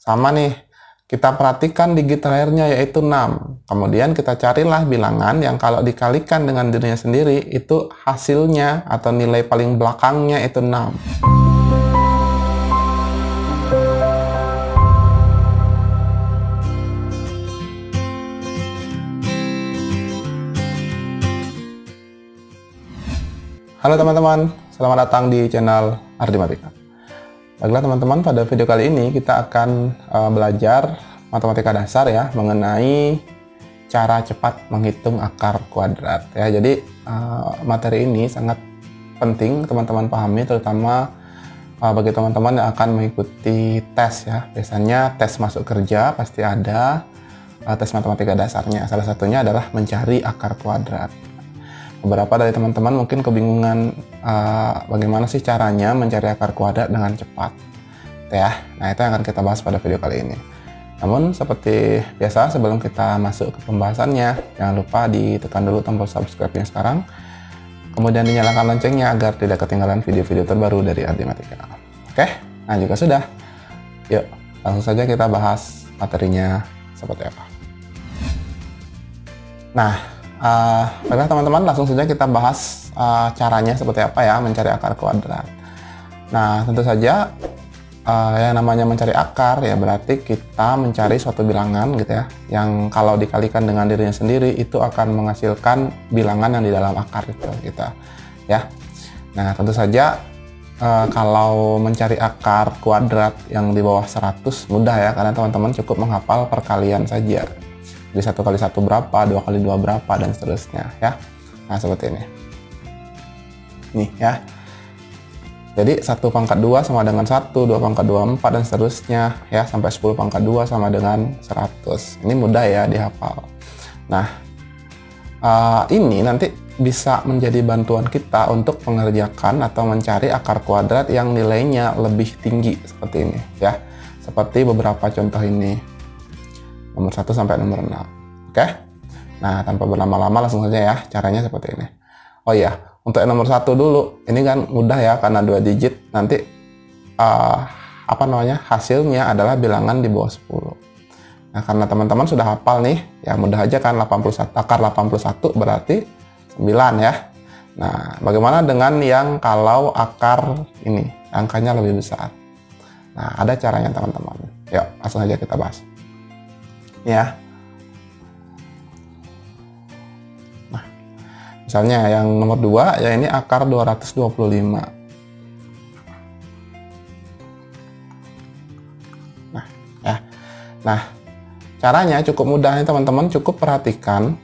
Sama nih, kita perhatikan digit terakhirnya yaitu 6. Kemudian kita carilah bilangan yang kalau dikalikan dengan dirinya sendiri itu hasilnya atau nilai paling belakangnya itu 6. Halo teman-teman, selamat datang di channel Ardimatika. Baiklah teman-teman, pada video kali ini kita akan belajar matematika dasar ya, mengenai cara cepat menghitung akar kuadrat ya. Jadi materi ini sangat penting teman-teman pahami, terutama bagi teman-teman yang akan mengikuti tes ya. Biasanya tes masuk kerja pasti ada tes matematika dasarnya. Salah satunya adalah mencari akar kuadrat. Beberapa dari teman-teman mungkin kebingungan bagaimana sih caranya mencari akar kuadrat dengan cepat ya. Nah, itu yang akan kita bahas pada video kali ini. Namun seperti biasa, sebelum kita masuk ke pembahasannya, jangan lupa ditekan dulu tombol subscribe-nya sekarang, kemudian dinyalakan loncengnya agar tidak ketinggalan video-video terbaru dari Ardimatika. Oke, nah jika sudah, yuk langsung saja kita bahas materinya seperti apa. Nah, baiklah teman-teman, langsung saja kita bahas caranya seperti apa ya mencari akar kuadrat. Nah, tentu saja yang namanya mencari akar ya berarti kita mencari suatu bilangan gitu ya, yang kalau dikalikan dengan dirinya sendiri itu akan menghasilkan bilangan yang di dalam akar itu kita ya. Nah, tentu saja kalau mencari akar kuadrat yang di bawah 100 mudah ya, karena teman-teman cukup menghafal perkalian saja. Jadi 1 kali 1 berapa, 2 kali 2 berapa, dan seterusnya ya. Nah, seperti ini. Nih ya. Jadi 1 pangkat 2 sama dengan 1, 2 pangkat 2, 4, dan seterusnya ya, sampai 10 pangkat 2 sama dengan 100. Ini mudah ya dihafal. Nah, ini nanti bisa menjadi bantuan kita untuk mengerjakan atau mencari akar kuadrat yang nilainya lebih tinggi seperti ini ya. Seperti beberapa contoh ini. Nomor 1 sampai nomor 6. Oke? Nah, tanpa berlama-lama langsung saja ya, caranya seperti ini. Oh iya, untuk yang nomor 1 dulu, ini kan mudah ya, karena 2 digit, nanti hasilnya adalah bilangan di bawah 10. Nah, karena teman-teman sudah hafal nih, ya mudah aja kan, 81, akar 81 berarti 9 ya. Nah, bagaimana dengan yang kalau akar ini, angkanya lebih besar? Nah, ada caranya teman-teman. Yuk, langsung aja kita bahas. Ya. Nah, misalnya yang nomor 2 ya, ini akar 225. Nah, ya. Nah, caranya cukup mudah nih teman-teman, cukup perhatikan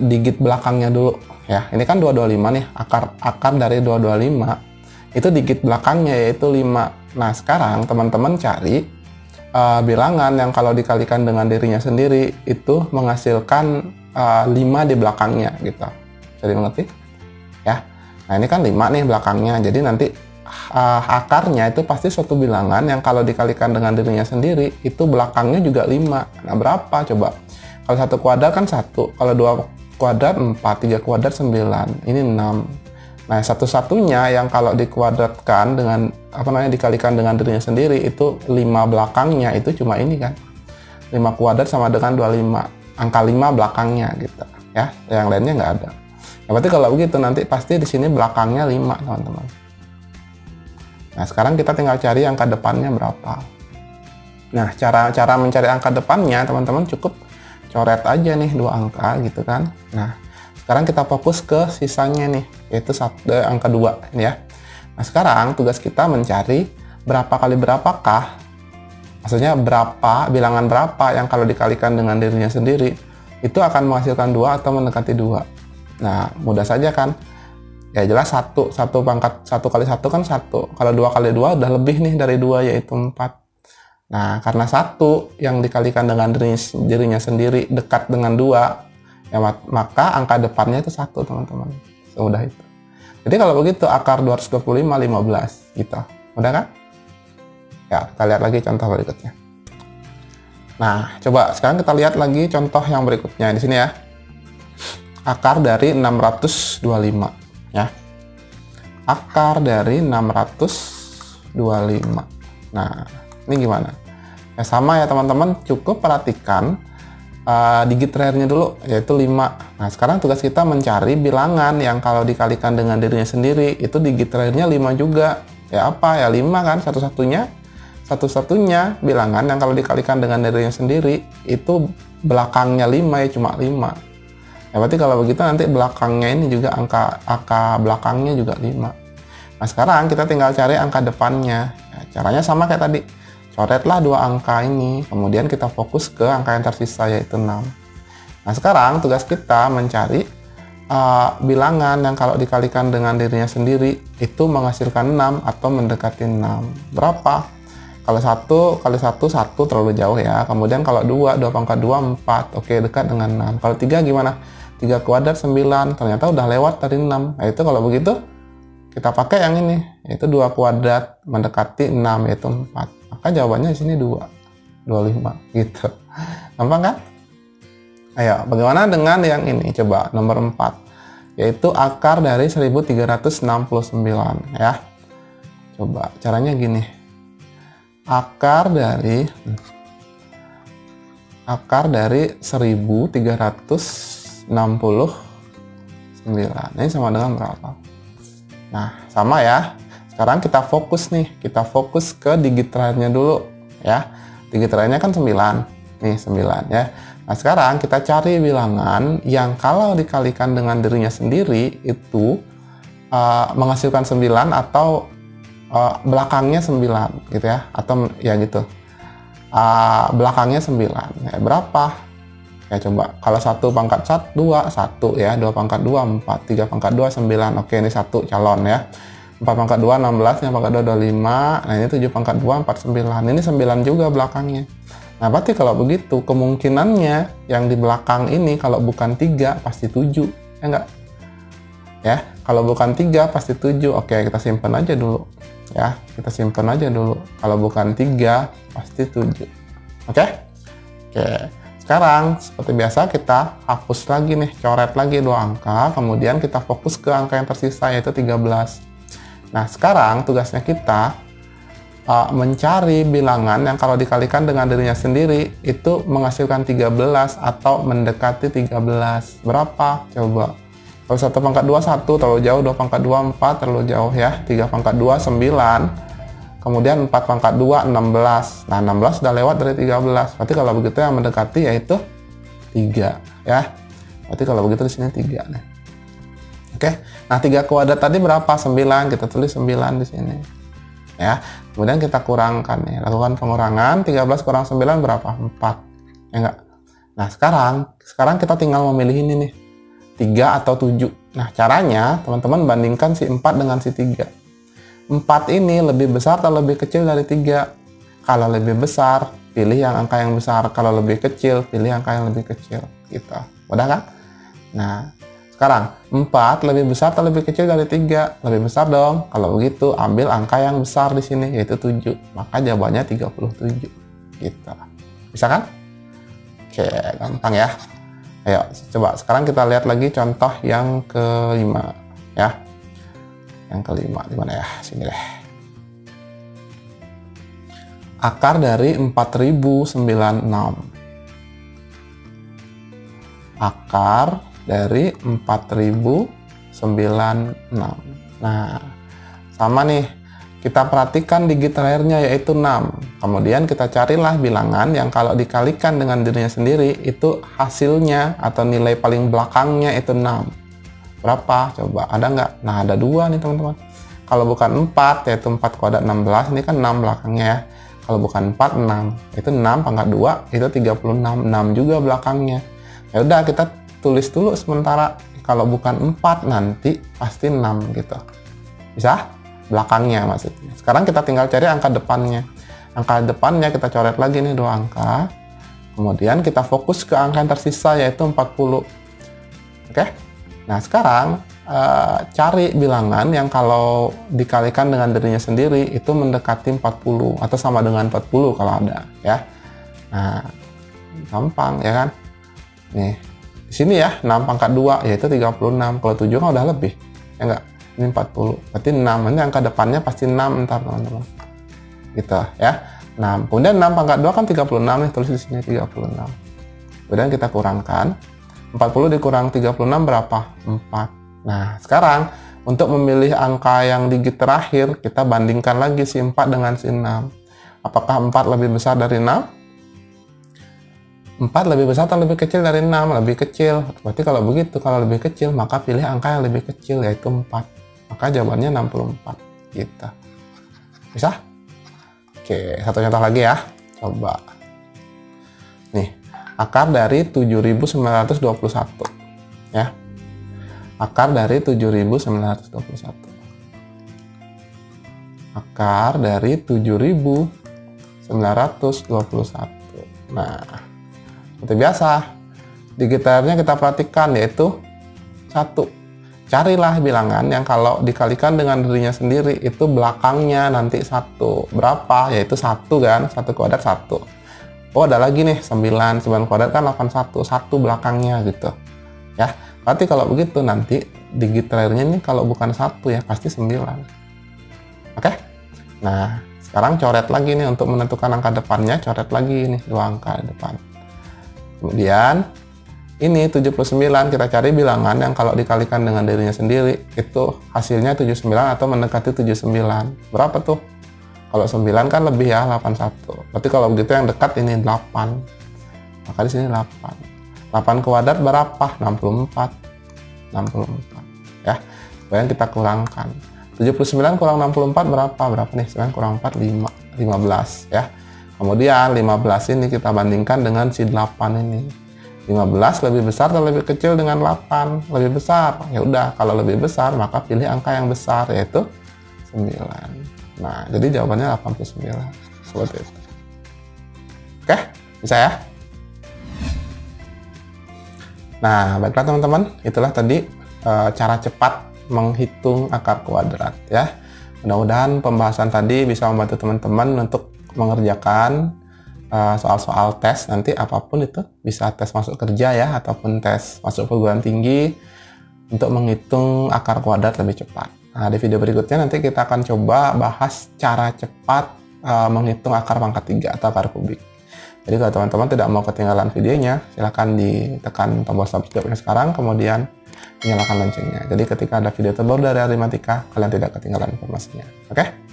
digit belakangnya dulu ya. Ini kan 225 nih, akar dari 225 itu digit belakangnya yaitu 5. Nah, sekarang teman-teman cari bilangan yang kalau dikalikan dengan dirinya sendiri itu menghasilkan 5 di belakangnya gitu. Bisa dimengerti? Ya. Nah, ini kan 5 nih belakangnya. Jadi nanti akarnya itu pasti suatu bilangan yang kalau dikalikan dengan dirinya sendiri itu belakangnya juga 5. Nah, berapa coba? Kalau 1 kuadrat kan 1, kalau 2 kuadrat 4, 3 kuadrat 9. Ini 6. Nah, satu-satunya yang kalau dikuadratkan dengan dikalikan dengan dirinya sendiri itu 5 belakangnya itu cuma ini kan. 5 kuadrat sama dengan 25. Angka 5 belakangnya gitu ya. Yang lainnya nggak ada. Nah, berarti kalau begitu nanti pasti di sini belakangnya 5, teman-teman. Nah, sekarang kita tinggal cari angka depannya berapa. Nah, cara mencari angka depannya teman-teman cukup coret aja nih 2 angka gitu kan. Nah, sekarang kita fokus ke sisanya nih, yaitu angka 2 ini ya. Nah, sekarang tugas kita mencari berapa kali berapakah, maksudnya berapa, bilangan berapa yang kalau dikalikan dengan dirinya sendiri itu akan menghasilkan 2 atau mendekati 2. Nah, mudah saja kan. Ya jelas 1 kali 1 kan 1. Kalau 2 kali 2 udah lebih nih dari 2 yaitu 4. Nah, karena 1 yang dikalikan dengan dirinya sendiri dekat dengan 2, ya, maka angka depannya itu 1, teman-teman. Semudah itu. Jadi kalau begitu akar 225 15 gitu. Mudah kan? Ya, kita lihat lagi contoh berikutnya. Nah, coba sekarang kita lihat lagi contoh yang berikutnya di sini ya. Akar dari 625 ya. Akar dari 625. Nah, Ini gimana? Ya sama ya teman-teman, cukup perhatikan digit rare-nya dulu, yaitu 5. Nah, sekarang tugas kita mencari bilangan yang kalau dikalikan dengan dirinya sendiri, itu digit rare-nya 5 juga. Ya apa? Ya 5 kan, satu-satunya bilangan yang kalau dikalikan dengan dirinya sendiri, itu belakangnya 5 ya, cuma 5. Ya berarti kalau begitu nanti belakangnya ini juga angka belakangnya juga 5. Nah, sekarang kita tinggal cari angka depannya. Ya, caranya sama kayak tadi. Coretlah 2 angka ini, kemudian kita fokus ke angka yang tersisa yaitu 6. Nah, sekarang tugas kita mencari bilangan yang kalau dikalikan dengan dirinya sendiri itu menghasilkan 6 atau mendekati 6. Berapa? Kalau 1 kali 1 terlalu jauh ya. Kemudian kalau 2 pangkat 2 4. Oke, dekat dengan 6. Kalau 3 gimana? 3 kuadrat 9. Ternyata udah lewat dari 6. Nah, itu kalau begitu kita pakai yang ini, yaitu 2 kuadrat mendekati 6 yaitu 4. Maka jawabannya di sini 25 gitu. Gampang kan? Ayo, bagaimana dengan yang ini? Coba nomor 4, yaitu akar dari 1369 ya. Coba caranya gini. Akar dari 1369 ini sama dengan berapa? Nah, sama ya. Sekarang kita fokus nih, kita fokus ke digit terakhirnya dulu ya. Digit terakhirnya kan 9. Nih 9 ya. Nah, sekarang kita cari bilangan yang kalau dikalikan dengan dirinya sendiri itu menghasilkan 9 atau belakangnya 9 gitu ya. Atau ya gitu. Belakangnya 9. Ya, berapa? Ya coba. Kalau 1 pangkat 2, 1 ya. 2 pangkat 2, 4. 3 pangkat 2, 9. Oke, ini 1 calon ya. 4 pangkat 2, 16, 5 pangkat 2, 25, nah ini 7 pangkat 2, 49, ini 9 juga belakangnya. Nah, berarti kalau begitu, kemungkinannya yang di belakang ini kalau bukan 3, pasti 7, ya enggak? Ya, kalau bukan 3, pasti 7, oke kita simpan aja dulu. Ya, kita simpan aja dulu, kalau bukan 3, pasti 7. Oke? Oke, sekarang seperti biasa kita hapus lagi nih, coret lagi 2 angka, kemudian kita fokus ke angka yang tersisa yaitu 13. Nah, sekarang tugasnya kita mencari bilangan yang kalau dikalikan dengan dirinya sendiri itu menghasilkan 13 atau mendekati 13. Berapa? Coba. Kalau 1 pangkat 2, 1 terlalu jauh, 2 pangkat 2, 4 terlalu jauh ya. 3 pangkat 2, 9. Kemudian 4 pangkat 2, 16. Nah, 16 sudah lewat dari 13. Berarti kalau begitu yang mendekati yaitu 3 ya. Berarti kalau begitu di sini 3 nih. Oke, nah 3 kuadrat tadi berapa? 9, kita tulis 9 di sini. Ya, kemudian kita kurangkan nih, lakukan pengurangan, 13 kurang 9 berapa? 4. Ya enggak? Nah, sekarang kita tinggal memilih ini nih, 3 atau 7. Nah, caranya teman-teman bandingkan si 4 dengan si 3. 4 ini lebih besar atau lebih kecil dari 3? Kalau lebih besar, pilih yang angka yang besar. Kalau lebih kecil, pilih angka yang lebih kecil. Gitu. Mudah kan? Nah, sekarang, 4 lebih besar atau lebih kecil dari 3? Lebih besar dong. Kalau begitu, ambil angka yang besar di sini, yaitu 7. Maka jawabannya 37. Gitu. Bisa kan? Oke, gampang ya. Ayo, coba sekarang kita lihat lagi contoh yang kelima. Ya. Yang kelima, di mana ya? Sini deh. Akar dari 4096. Akar dari 4096. Nah, sama nih, kita perhatikan digit terakhirnya yaitu 6. Kemudian kita carilah bilangan yang kalau dikalikan dengan dirinya sendiri itu hasilnya atau nilai paling belakangnya itu 6. Berapa? Coba, ada nggak? Nah, ada 2 nih teman-teman. Kalau bukan 4, yaitu 4 kuadrat 16, ini kan 6 belakangnya ya. Kalau bukan 4, 6. Itu 6 pangkat 2, itu 36. 6 juga belakangnya. Ya udah, kita tulis dulu sementara. Kalau bukan 4 nanti pasti 6 gitu. Bisa? Belakangnya maksudnya. Sekarang kita tinggal cari angka depannya. Angka depannya kita coret lagi nih 2 angka. Kemudian kita fokus ke angka yang tersisa yaitu 40. Oke? Nah, sekarang cari bilangan yang kalau dikalikan dengan dirinya sendiri itu mendekati 40 atau sama dengan 40 kalau ada ya. Nah, gampang ya kan? Nih, di sini ya 6 pangkat 2 yaitu 36. Kalau 7 kan udah lebih. Ya enggak? Ini 40. Berarti 6. Ini angka depannya pasti 6 ntar teman-teman. Gitu ya. 6. Kemudian 6 pangkat 2 kan 36 nih, tulis di sini 36. Kemudian kita kurangkan, 40 dikurang 36 berapa? 4. Nah, sekarang untuk memilih angka yang digit terakhir, kita bandingkan lagi si 4 dengan si 6. Apakah 4 lebih besar dari 6? 4 lebih besar atau lebih kecil dari 6? Lebih kecil. Berarti kalau begitu, kalau lebih kecil, maka pilih angka yang lebih kecil, yaitu 4. Maka jawabannya 64. Gitu. Bisa? Oke, satu contoh lagi ya. Coba. Nih, akar dari 7.921. Ya. Akar dari 7.921. Akar dari 7.921. Nah, seperti biasa, digiternya kita perhatikan, yaitu 1. Carilah bilangan yang kalau dikalikan dengan dirinya sendiri itu belakangnya nanti 1. Berapa? Yaitu 1 kan, 1 kuadrat 1. Oh, ada lagi nih 9 kuadrat kan 81, 1 belakangnya gitu. Ya, berarti kalau begitu nanti digit terakhirnya ini kalau bukan 1 ya pasti 9. Oke? Nah, sekarang coret lagi nih untuk menentukan angka depannya, coret lagi nih 2 angka depan. Kemudian ini 79, kita cari bilangan yang kalau dikalikan dengan dirinya sendiri itu hasilnya 79 atau mendekati 79. Berapa tuh? Kalau 9 kan lebih ya, 81. Berarti kalau begitu yang dekat ini 8. Maka di sini 8. 8 kuadrat berapa? 64. 64 ya. Kemudian kita kurangkan. 79 kurang 64 berapa? Berapa nih? 9 kurang 4 15 ya. Kemudian 15 ini kita bandingkan dengan si 8 ini. 15 lebih besar atau lebih kecil dengan 8? Lebih besar. Ya udah, kalau lebih besar maka pilih angka yang besar, yaitu 9. Nah, jadi jawabannya 89. Seperti itu. Oke, bisa ya? Nah, baiklah teman-teman, itulah tadi cara cepat menghitung akar kuadrat ya. Mudah-mudahan pembahasan tadi bisa membantu teman-teman untuk mengerjakan soal-soal tes nanti, apapun itu, bisa tes masuk kerja ya ataupun tes masuk perguruan tinggi, untuk menghitung akar kuadrat lebih cepat. Nah, di video berikutnya nanti kita akan coba bahas cara cepat menghitung akar pangkat 3 atau akar kubik. Jadi kalau teman-teman tidak mau ketinggalan videonya, silahkan ditekan tombol subscribe-nya sekarang, kemudian nyalakan loncengnya. Jadi ketika ada video terbaru dari Aritmatika, kalian tidak ketinggalan informasinya. Oke?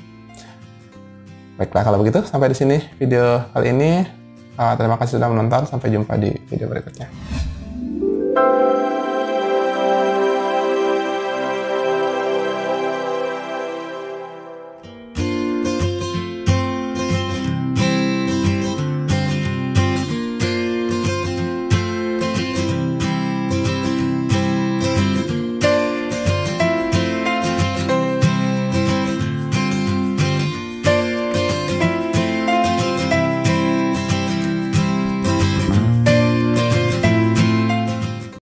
Baiklah, kalau begitu sampai di sini video kali ini. Terima kasih sudah menonton. Sampai jumpa di video berikutnya.